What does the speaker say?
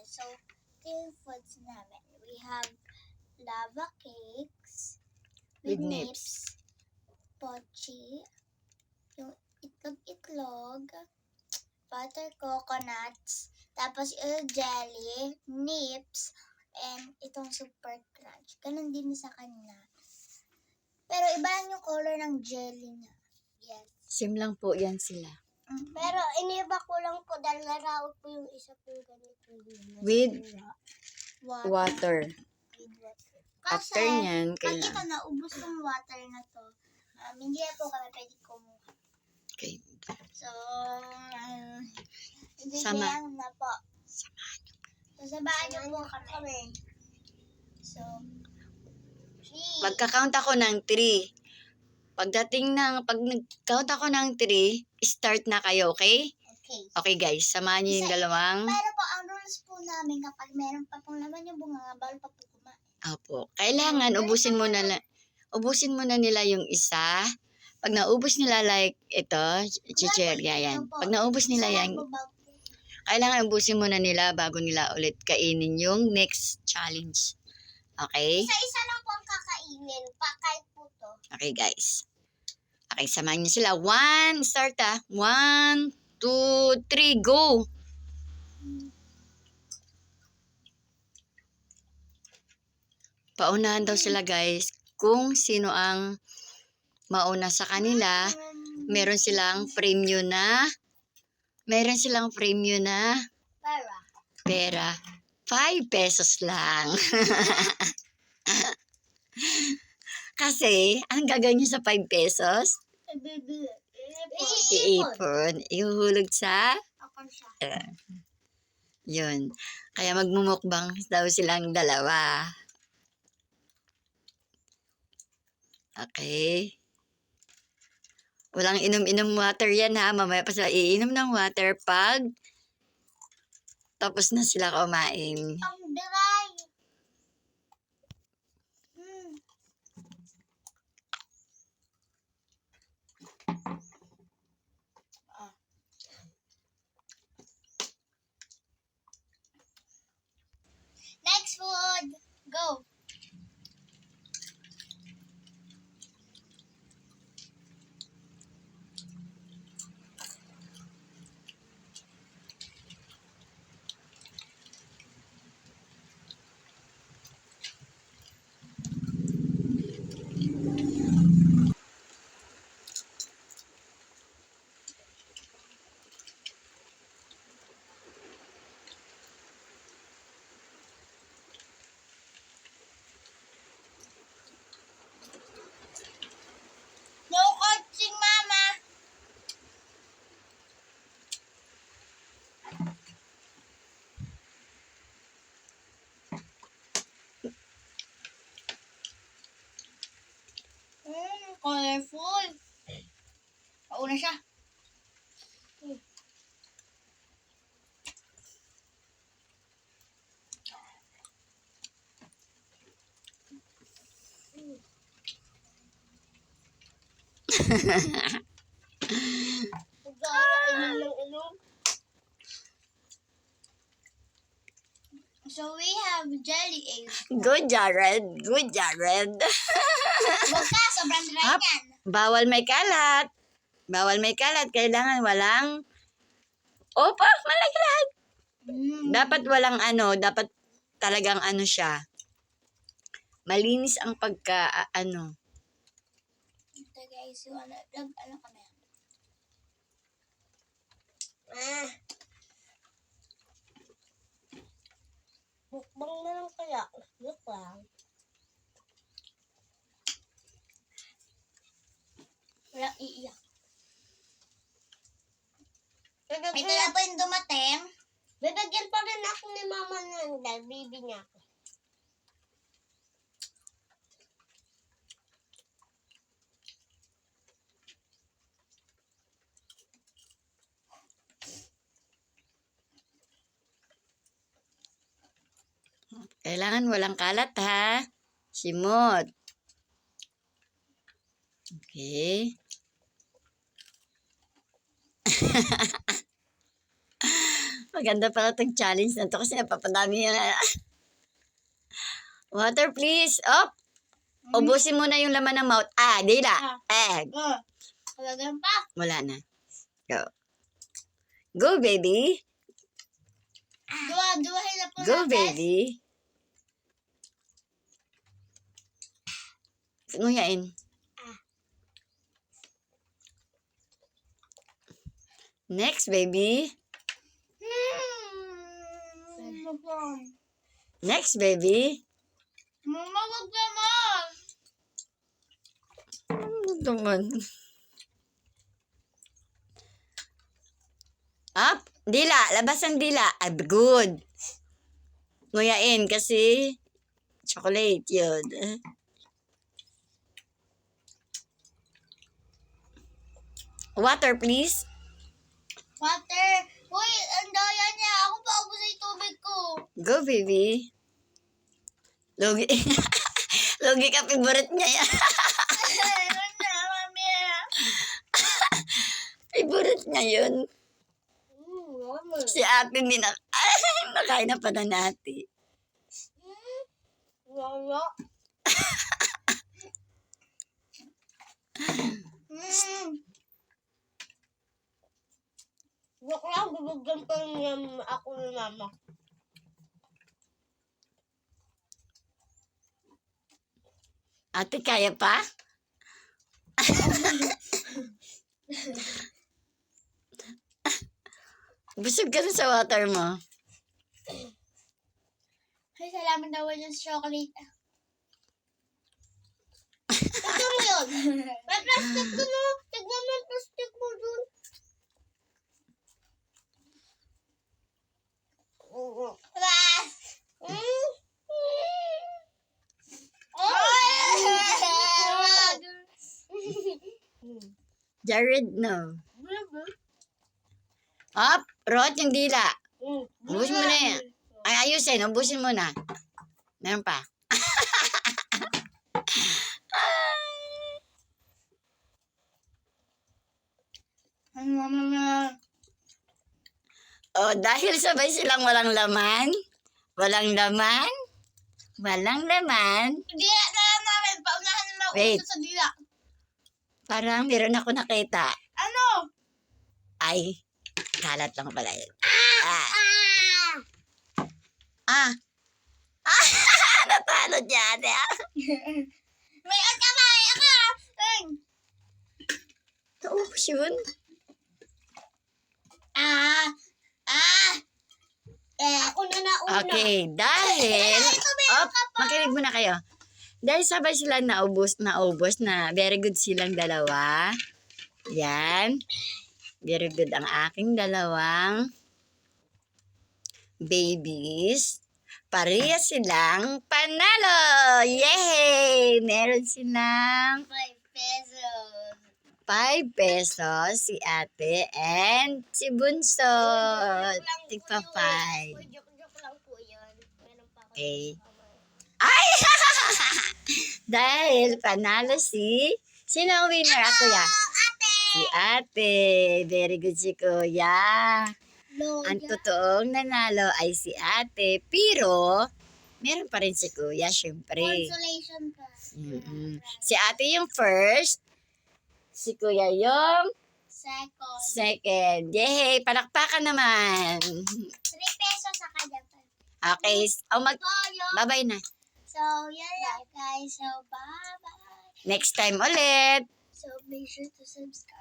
So, ito yung foods namin. We have lava cakes with nips, pochi, yung itlog-itlog, butter coconuts, tapos yung jelly, nips, and itong super crunch. Ganun din sa kanya. Pero iba lang yung color ng jelly niya. Yes. Same lang po yan sila. Pero iniba ko lang po dahil naraot po yung isa po ganito. With water. water. With water. After Kasi, nyan, pag ito kailangan. naubos ng water na to, hindi na po kami pwede kumuha. Okay. So, Sama. bigyan na po. Sasabahan niyo po kami. So, 3. Magka-count ako ng 3. Pag nag-count ako ng 3, start na kayo, okay? Okay. Okay guys, samahan niyo yung dalawang. Pero po, ang rules po namin kapag meron pa pong laman yung bunga, bawal pa po kumain. Opo. Kailangan ubusin muna nila yung isa. Pag naubos nila like ito, chicherya yan. Pag naubos nila yan, kailangan ubusin muna nila bago nila ulit kainin yung next challenge. Okay? Isa-isa lang po ang kakainin. Kahit po to. Okay guys. Okay, samahan niyo sila. 1, start 1, 2, 3, go! Paunahan daw sila guys. Kung sino ang mauna sa kanila, meron silang premyo na pera. 5 pesos lang. Kasi, ang gagawin niyo sa 5 pesos? Iipon. Ihuhulog sa? Yun. Kaya magmumukbang daw silang dalawa. Okay. Walang inom-inom water yan ha. Mamaya pa sila iinom ng water pag tapos na sila kumain. Ang dry. Next food. Go. No coaching, mama. Colorful. Pauna siya. So we have jelly eggs. Good, Jared. Good, Jared. Huwag ka, sobrang dry Hap. yan. Bawal may kalat. Bawal may kalat. Kailangan walang... Opo, malaglag. Dapat walang dapat talagang siya. Malinis ang pagka, Ito guys, yung ano kami. Mukbang na lang kaya. Look lang. Wala iiyak. Ito na po yung dumating. Bibigyan pa rin ako ni mama nun dahil baby niya ako. kailangan walang kalat ha. Simot. Okay. Maganda pala itong challenge na to kasi napapadami yan. Water, please. Up. Ubusin mo na yung laman ng mouth. Dila. Kalagyan pa. Wala na. Go. Go, baby. Duwahin na po Go, natin. baby. Nguyain. Next, baby. Next, baby. Mama, wag naman. Ano naman? Up. Dila. Labas ang dila. Good. Nguyain kasi chocolate yun. Water, please. Water. Uy, ang daya niya. Ako pa ubos yung tubig ko. Go, baby. Logi. Logi ka, favorite niya yan. Ano na, mami? Favorite niya yun. Mami. Si ate din na. Nakain na pa na nati. Wala. Joke lang, bubugyan pa niya ako ni mama. Ate, kaya pa? Busog ka na sa water mo. Ay, salamat daw yung chocolate. Ito mo yun. May plastic ko no. Tignan mo yung plastic mo dun. Jared, no. Up, Rod, yung dila. Ubus mo na yan. Ay, ayusin, ubusin mo na. Meron pa. Dahil sabay silang walang laman. Walang laman. Walang laman. Dila na lang namin. Paunahan na Wait. mauso sa dila. Parang meron ako nakita. Ano? Ay, kalat lang pala yun. Natalo dyan. May kamay ako. Naubos yun. Ako na nauna. Okay, dahil... Makinig muna kayo. Dahil sabay sila naubos na very good silang dalawa. Yan. Very good ang aking dalawang babies. Pareha silang panalo! Yay! Meron silang 5 pesos. 5 pesos si ate and si Bunso. Tigpa 5. Joke lang po yun. Meron pa ako. Okay. Ay! Dahil panalo sino ang winner? Ako ya. Si ate. Very good si kuya. Ang totoong nanalo ay si ate. Pero, meron pa rin si kuya, syempre. Consolation ka. Si ate yung first. Si kuya yung Second. second. Yay! Palakpakan naman. 3 pesos sa kanya pa. Okay. Bye-bye na. So, yan lang guys. So, bye-bye. Next time ulit. So, make sure to subscribe.